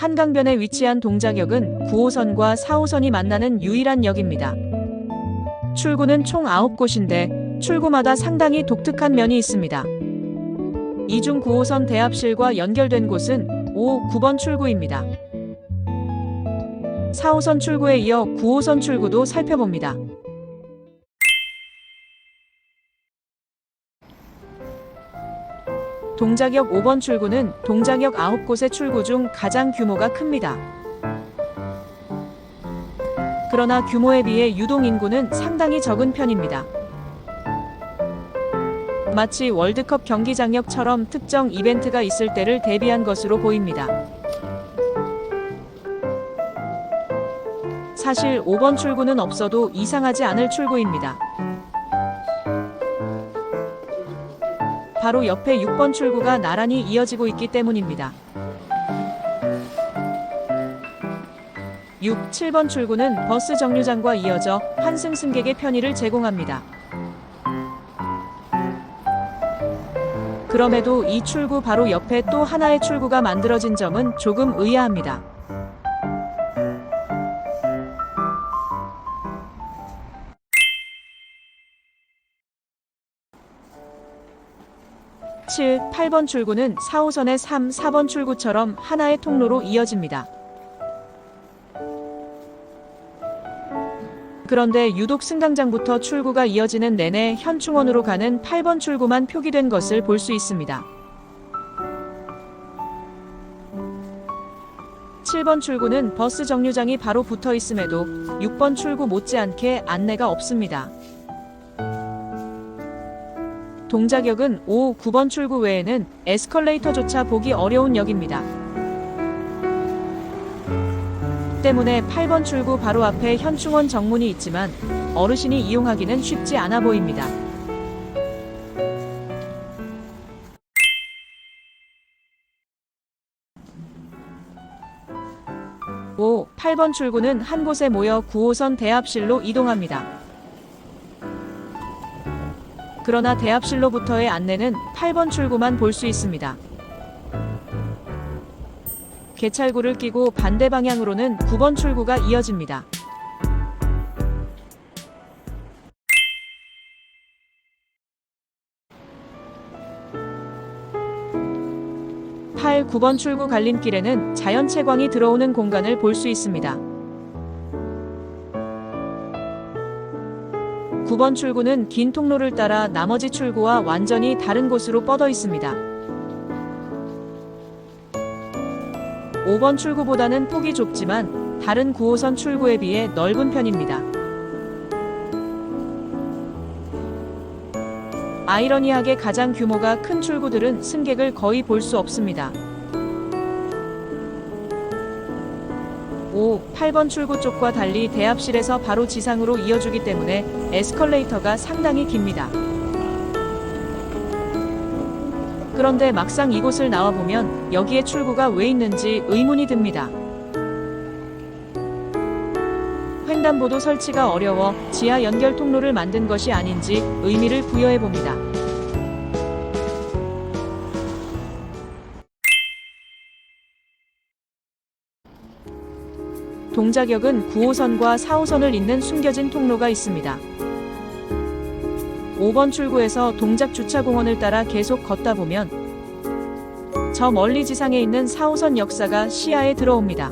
한강변에 위치한 동작역은 9호선과 4호선이 만나는 유일한 역입니다. 출구는 총 9곳인데 출구마다 상당히 독특한 면이 있습니다. 이 중 9호선 대합실과 연결된 곳은 5, 9번 출구입니다. 4호선 출구에 이어 9호선 출구도 살펴봅니다. 동작역 5번 출구는 동작역 9곳의 출구 중 가장 규모가 큽니다. 그러나 규모에 비해 유동 인구는 상당히 적은 편입니다. 마치 월드컵 경기장역처럼 특정 이벤트가 있을 때를 대비한 것으로 보입니다. 사실 5번 출구는 없어도 이상하지 않을 출구입니다. 바로 옆에 6번 출구가 나란히 이어지고 있기 때문입니다. 6, 7번 출구는 버스 정류장과 이어져 환승 승객의 편의를 제공합니다. 그럼에도 이 출구 바로 옆에 또 하나의 출구가 만들어진 점은 조금 의아합니다. (7, 8번) 출구는 4호선의 3, 4번 출구처럼 하나의 통로로 이어집니다. 그런데 유독 승강장부터 출구가 이어지는 내내 현충원으로 가는 8번 출구만 표기된 것을 볼 수 있습니다. 7번 출구는 버스 정류장이 바로 붙어 있음에도 6번 출구 못지않게 안내가 없습니다. 동작역은 5, 9번 출구 외에는 에스컬레이터조차 보기 어려운 역입니다. 때문에 8번 출구 바로 앞에 현충원 정문이 있지만 어르신이 이용하기는 쉽지 않아 보입니다. (5, 8번) 출구는 한 곳에 모여 9호선 대합실로 이동합니다. 그러나 대합실로부터의 안내는 8번 출구만 볼 수 있습니다. 개찰구를 끼고 반대 방향으로는 9번 출구가 이어집니다. (8, 9번) 출구 갈림길에는 자연채광이 들어오는 공간을 볼 수 있습니다. 9번 출구는 긴 통로를 따라 나머지 출구와 완전히 다른 곳으로 뻗어 있습니다. 5번 출구보다는 폭이 좁지만 다른 9호선 출구에 비해 넓은 편입니다. 아이러니하게 가장 규모가 큰 출구들은 승객을 거의 볼 수 없습니다. 5, 8번 출구 쪽과 달리 대합실에서 바로 지상으로 이어주기 때문에 에스컬레이터가 상당히 깁니다. 그런데 막상 이곳을 나와보면 여기에 출구가 왜 있는지 의문이 듭니다. 횡단보도 설치가 어려워 지하 연결 통로를 만든 것이 아닌지 의미를 부여해봅니다. 동작역은 9호선과 4호선을 잇는 숨겨진 통로가 있습니다. 5번 출구에서 동작 주차공원을 따라 계속 걷다 보면 저 멀리 지상에 있는 4호선 역사가 시야에 들어옵니다.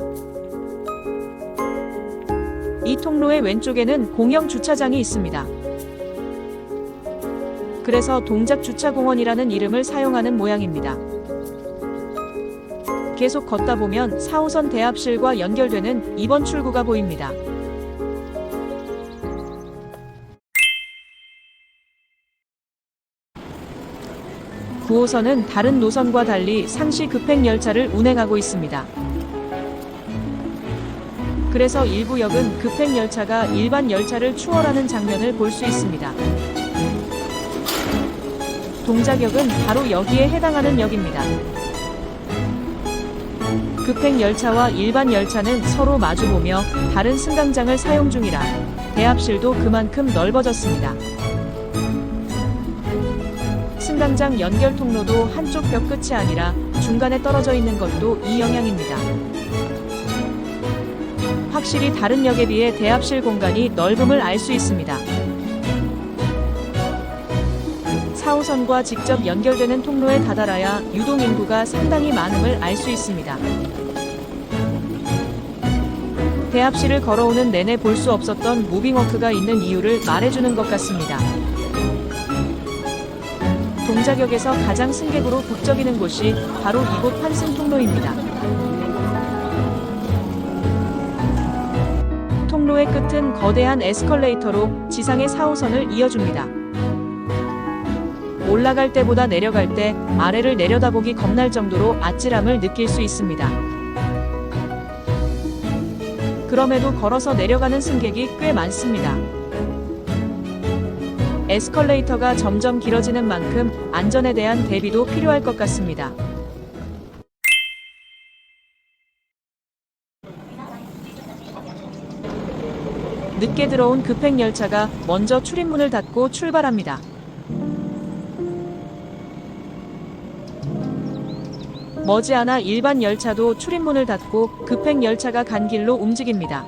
이 통로의 왼쪽에는 공영 주차장이 있습니다. 그래서 동작 주차공원이라는 이름을 사용하는 모양입니다. 계속 걷다 보면 4호선 대합실과 연결되는 2번 출구가 보입니다. (9호선은) 다른 노선과 달리 상시 급행 열차를 운행하고 있습니다. 그래서 일부 역은 급행 열차가 일반 열차를 추월하는 장면을 볼 수 있습니다. 동작역은 바로 여기에 해당하는 역입니다. 급행 열차와 일반 열차는 서로 마주보며 다른 승강장을 사용 중이라 대합실도 그만큼 넓어졌습니다. 승강장 연결 통로도 한쪽 벽 끝이 아니라 중간에 떨어져 있는 것도 이 영향입니다. 확실히 다른 역에 비해 대합실 공간이 넓음을 알 수 있습니다. 4호선과 직접 연결되는 통로에 다다라야 유동 인구가 상당히 많음을 알 수 있습니다. 대합실을 걸어오는 내내 볼 수 없었던 무빙워크가 있는 이유를 말해주는 것 같습니다. 동작역에서 가장 승객으로 북적이는 곳이 바로 이곳 환승 통로입니다. 통로의 끝은 거대한 에스컬레이터로 지상의 4호선을 이어줍니다. 올라갈 때보다 내려갈 때 아래를 내려다보기 겁날 정도로 아찔함을 느낄 수 있습니다. 그럼에도 걸어서 내려가는 승객이 꽤 많습니다. 에스컬레이터가 점점 길어지는 만큼 안전에 대한 대비도 필요할 것 같습니다. 늦게 들어온 급행열차가 먼저 출입문을 닫고 출발합니다. 머지않아 일반 열차도 출입문을 닫고 급행열차가 간 길로 움직입니다.